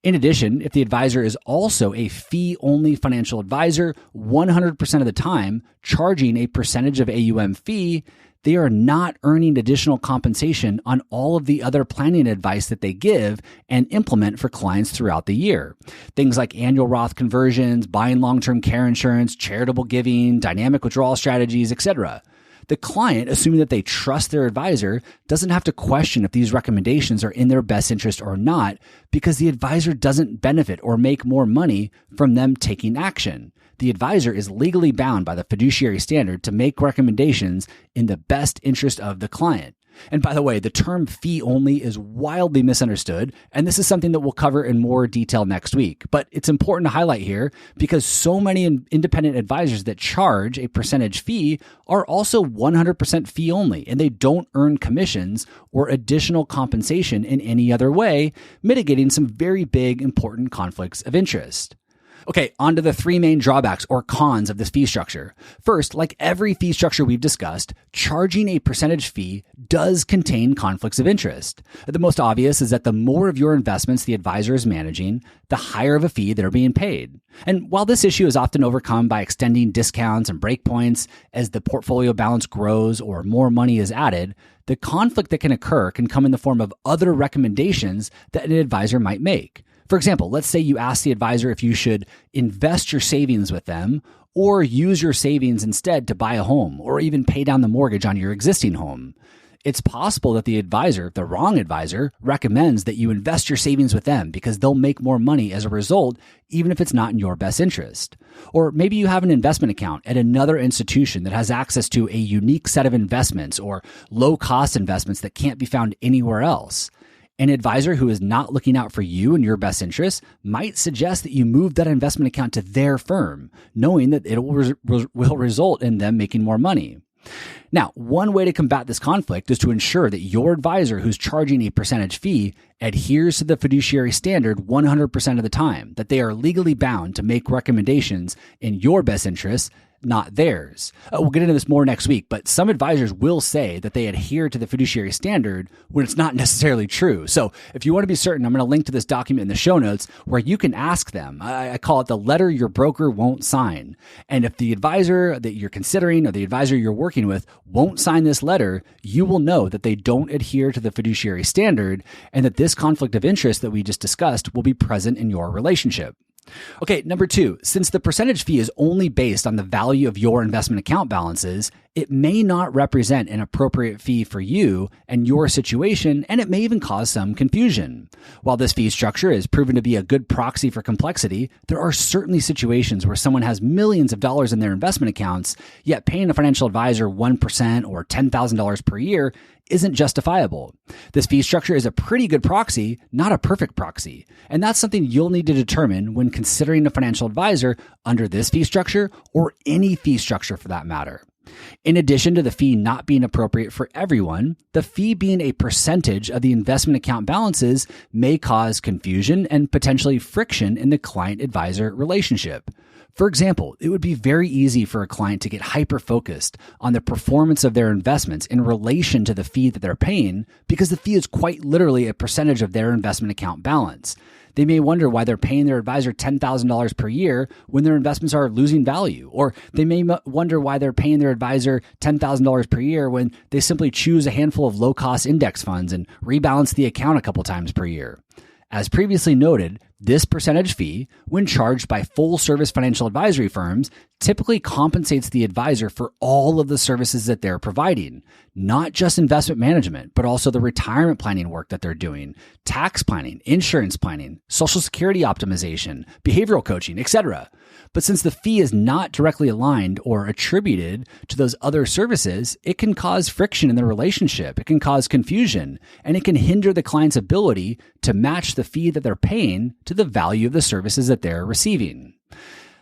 In addition, if the advisor is also a fee-only financial advisor, 100% of the time charging a percentage of AUM fee, they are not earning additional compensation on all of the other planning advice that they give and implement for clients throughout the year. Things like annual Roth conversions, buying long-term care insurance, charitable giving, dynamic withdrawal strategies, etc. The client, assuming that they trust their advisor, doesn't have to question if these recommendations are in their best interest or not, because the advisor doesn't benefit or make more money from them taking action. The advisor is legally bound by the fiduciary standard to make recommendations in the best interest of the client. And by the way, the term fee only is wildly misunderstood, and this is something that we'll cover in more detail next week. But it's important to highlight here because so many independent advisors that charge a percentage fee are also 100% fee only, and they don't earn commissions or additional compensation in any other way, mitigating some very big, important conflicts of interest. Okay, on to the three main drawbacks or cons of this fee structure. First, like every fee structure we've discussed, charging a percentage fee does contain conflicts of interest. The most obvious is that the more of your investments the advisor is managing, the higher of a fee they're being paid. And while this issue is often overcome by extending discounts and breakpoints as the portfolio balance grows or more money is added, the conflict that can occur can come in the form of other recommendations that an advisor might make. For example, let's say you ask the advisor if you should invest your savings with them or use your savings instead to buy a home or even pay down the mortgage on your existing home. It's possible that the advisor, the wrong advisor, recommends that you invest your savings with them because they'll make more money as a result, even if it's not in your best interest. Or maybe you have an investment account at another institution that has access to a unique set of investments or low-cost investments that can't be found anywhere else. An advisor who is not looking out for you and your best interests might suggest that you move that investment account to their firm, knowing that it will result in them making more money. Now, one way to combat this conflict is to ensure that your advisor who's charging a percentage fee adheres to the fiduciary standard 100% of the time, that they are legally bound to make recommendations in your best interests, not theirs. We'll get into this more next week, but some advisors will say that they adhere to the fiduciary standard when it's not necessarily true. So if you want to be certain, I'm going to link to this document in the show notes where you can ask them. I call it the letter your broker won't sign. And if the advisor that you're considering or the advisor you're working with won't sign this letter, you will know that they don't adhere to the fiduciary standard and that this conflict of interest that we just discussed will be present in your relationship. Okay, number 2, since the percentage fee is only based on the value of your investment account balances, it may not represent an appropriate fee for you and your situation, and it may even cause some confusion. While this fee structure is proven to be a good proxy for complexity, there are certainly situations where someone has millions of dollars in their investment accounts, yet paying a financial advisor 1% or $10,000 per year isn't justifiable. This fee structure is a pretty good proxy, not a perfect proxy. And that's something you'll need to determine when considering a financial advisor under this fee structure or any fee structure for that matter. In addition to the fee not being appropriate for everyone, the fee being a percentage of the investment account balances may cause confusion and potentially friction in the client-advisor relationship. For example, it would be very easy for a client to get hyper-focused on the performance of their investments in relation to the fee that they're paying because the fee is quite literally a percentage of their investment account balance. They may wonder why they're paying their advisor $10,000 per year when their investments are losing value. Or they may wonder why they're paying their advisor $10,000 per year when they simply choose a handful of low-cost index funds and rebalance the account a couple times per year. As previously noted, this percentage fee, when charged by full-service financial advisory firms, typically compensates the advisor for all of the services that they're providing, not just investment management, but also the retirement planning work that they're doing, tax planning, insurance planning, Social Security optimization, behavioral coaching, etc. But since the fee is not directly aligned or attributed to those other services, it can cause friction in the relationship. It can cause confusion, and it can hinder the client's ability to match the fee that they're paying to the value of the services that they're receiving.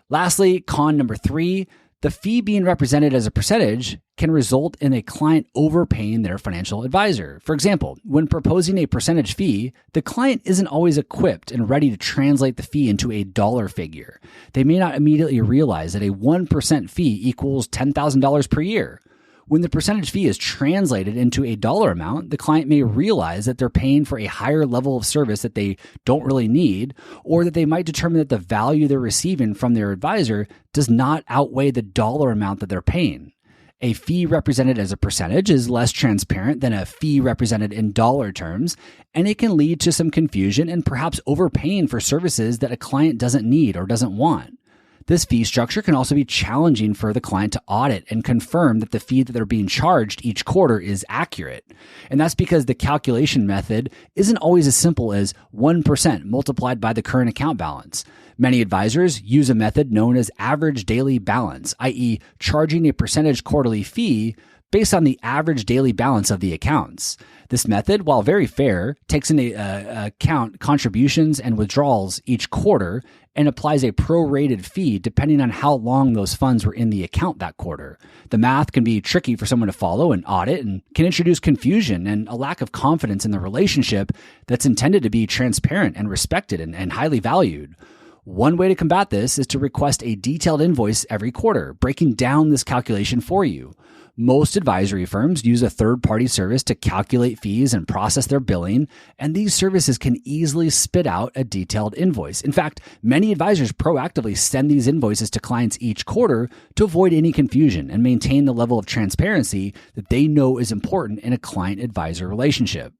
Lastly, con number 3, the fee being represented as a percentage can result in a client overpaying their financial advisor. For example, when proposing a percentage fee, the client isn't always equipped and ready to translate the fee into a dollar figure. They may not immediately realize that a 1% fee equals $10,000 per year. When the percentage fee is translated into a dollar amount, the client may realize that they're paying for a higher level of service that they don't really need, or that they might determine that the value they're receiving from their advisor does not outweigh the dollar amount that they're paying. A fee represented as a percentage is less transparent than a fee represented in dollar terms, and it can lead to some confusion and perhaps overpaying for services that a client doesn't need or doesn't want. This fee structure can also be challenging for the client to audit and confirm that the fee that they're being charged each quarter is accurate. And that's because the calculation method isn't always as simple as 1% multiplied by the current account balance. Many advisors use a method known as average daily balance, i.e., charging a percentage quarterly fee based on the average daily balance of the accounts. This method, while very fair, takes into account contributions and withdrawals each quarter and applies a prorated fee depending on how long those funds were in the account that quarter. The math can be tricky for someone to follow and audit and can introduce confusion and a lack of confidence in the relationship that's intended to be transparent and respected and highly valued. One way to combat this is to request a detailed invoice every quarter, breaking down this calculation for you. Most advisory firms use a third-party service to calculate fees and process their billing, and these services can easily spit out a detailed invoice. In fact, many advisors proactively send these invoices to clients each quarter to avoid any confusion and maintain the level of transparency that they know is important in a client-advisor relationship.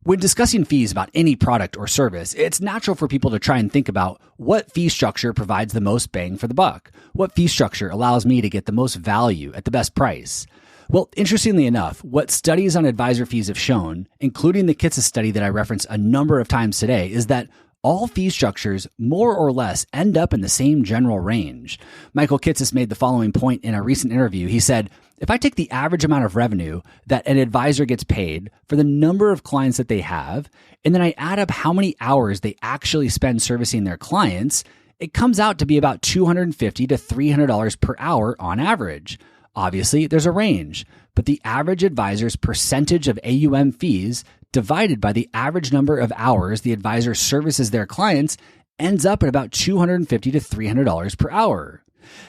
When discussing fees about any product or service, it's natural for people to try and think about what fee structure provides the most bang for the buck. What fee structure allows me to get the most value at the best price? Well, interestingly enough, what studies on advisor fees have shown, including the Kitces study that I referenced a number of times today, is that all fee structures more or less end up in the same general range. Michael Kitces made the following point in a recent interview. He said, if I take the average amount of revenue that an advisor gets paid for the number of clients that they have, and then I add up how many hours they actually spend servicing their clients, it comes out to be about $250 to $300 per hour on average. Obviously, there's a range, but the average advisor's percentage of AUM fees divided by the average number of hours the advisor services their clients ends up at about $250 to $300 per hour.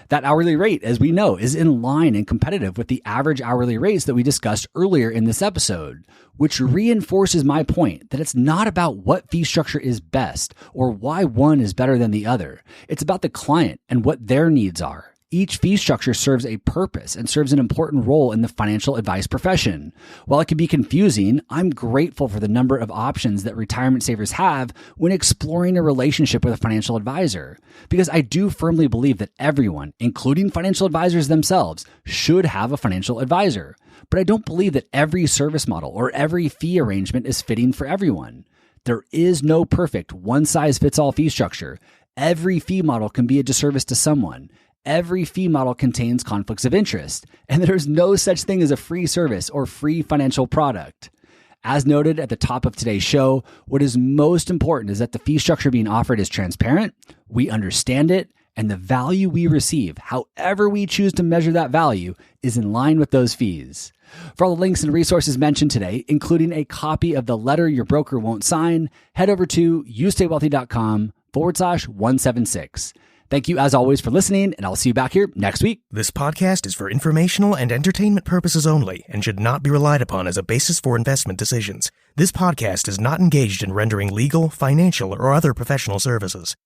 That hourly rate, as we know, is in line and competitive with the average hourly rates that we discussed earlier in this episode, which reinforces my point that it's not about what fee structure is best or why one is better than the other. It's about the client and what their needs are. Each fee structure serves a purpose and serves an important role in the financial advice profession. While it can be confusing, I'm grateful for the number of options that retirement savers have when exploring a relationship with a financial advisor, because I do firmly believe that everyone, including financial advisors themselves, should have a financial advisor. But I don't believe that every service model or every fee arrangement is fitting for everyone. There is no perfect one-size-fits-all fee structure. Every fee model can be a disservice to someone. Every fee model contains conflicts of interest, and there's no such thing as a free service or free financial product. As noted at the top of today's show, what is most important is that the fee structure being offered is transparent, we understand it, and the value we receive, however we choose to measure that value, is in line with those fees. For all the links and resources mentioned today, including a copy of the letter your broker won't sign, head over to youstaywealthy.com/176. Thank you, as always, for listening, and I'll see you back here next week. This podcast is for informational and entertainment purposes only and should not be relied upon as a basis for investment decisions. This podcast is not engaged in rendering legal, financial, or other professional services.